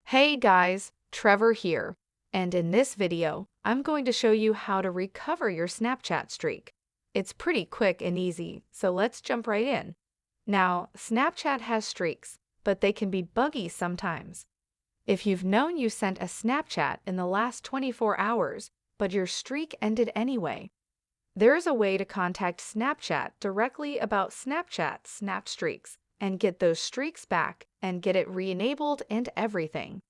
Hey guys, Trevor here, and in this video, I'm going to show you how to recover your Snapchat streak. It's pretty quick and easy, so let's jump right in. Now, Snapchat has streaks, but they can be buggy sometimes. If you've known you sent a Snapchat in the last 24 hours, but your streak ended anyway, there is a way to contact Snapchat directly about Snapchat snapped streaks and get those streaks back and get it re-enabled and everything.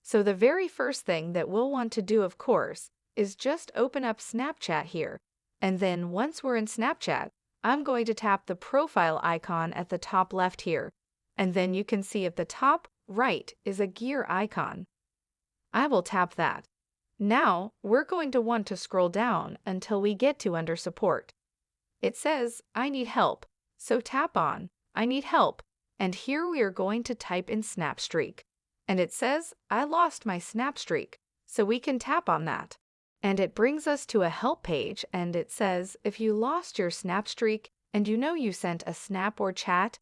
So the very first thing that we'll want to do, of course, is just open up Snapchat here. And then once we're in Snapchat, I'm going to tap the profile icon at the top left here. And then you can see at the top right is a gear icon. I will tap that. Now we're going to want to scroll down until we get to under support. It says, I need help, so tap on I need help, and here we are going to type in snap streak. And it says, I lost my snap streak, so we can tap on that. And it brings us to a help page, and it says, if you lost your snap streak and you know you sent a snap or chat,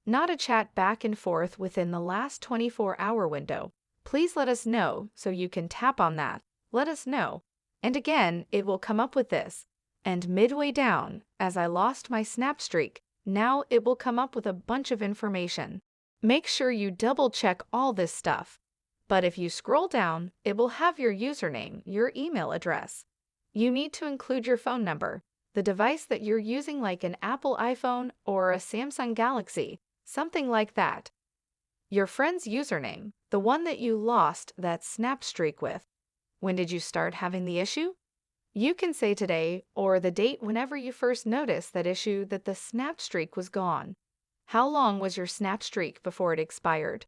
not a chat back and forth within the last 24-hour window, please let us know so you can tap on that. Let us know. And again, it will come up with this. And midway down, as I lost my snap streak, now it will come up with a bunch of information. Make sure you double check all this stuff. But if you scroll down, it will have your username, your email address. You need to include your phone number, the device that you're using like an Apple iPhone or a Samsung Galaxy, something like that. Your friend's username, the one that you lost that snap streak with. When did you start having the issue? You can say today or the date whenever you first noticed that issue that the snap streak was gone. How long was your snap streak before it expired?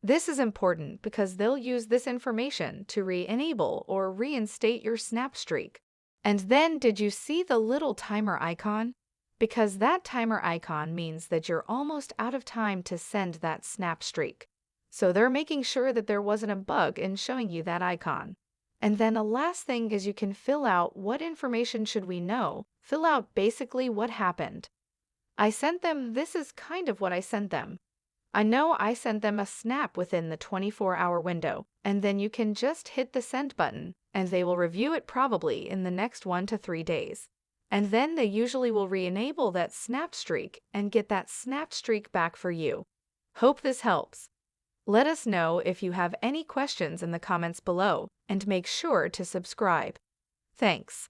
This is important because they'll use this information to re-enable or reinstate your snap streak. And then did you see the little timer icon? Because that timer icon means that you're almost out of time to send that snap streak. So they're making sure that there wasn't a bug in showing you that icon. And then the last thing is you can fill out what information should we know. Fill out basically what happened. I sent them, this is kind of what I sent them. I know I sent them a snap within the 24-hour window, and then you can just hit the send button, and they will review it probably in the next 1 to 3 days. And then they usually will re-enable that snap streak and get that snap streak back for you. Hope this helps. Let us know if you have any questions in the comments below, and make sure to subscribe. Thanks.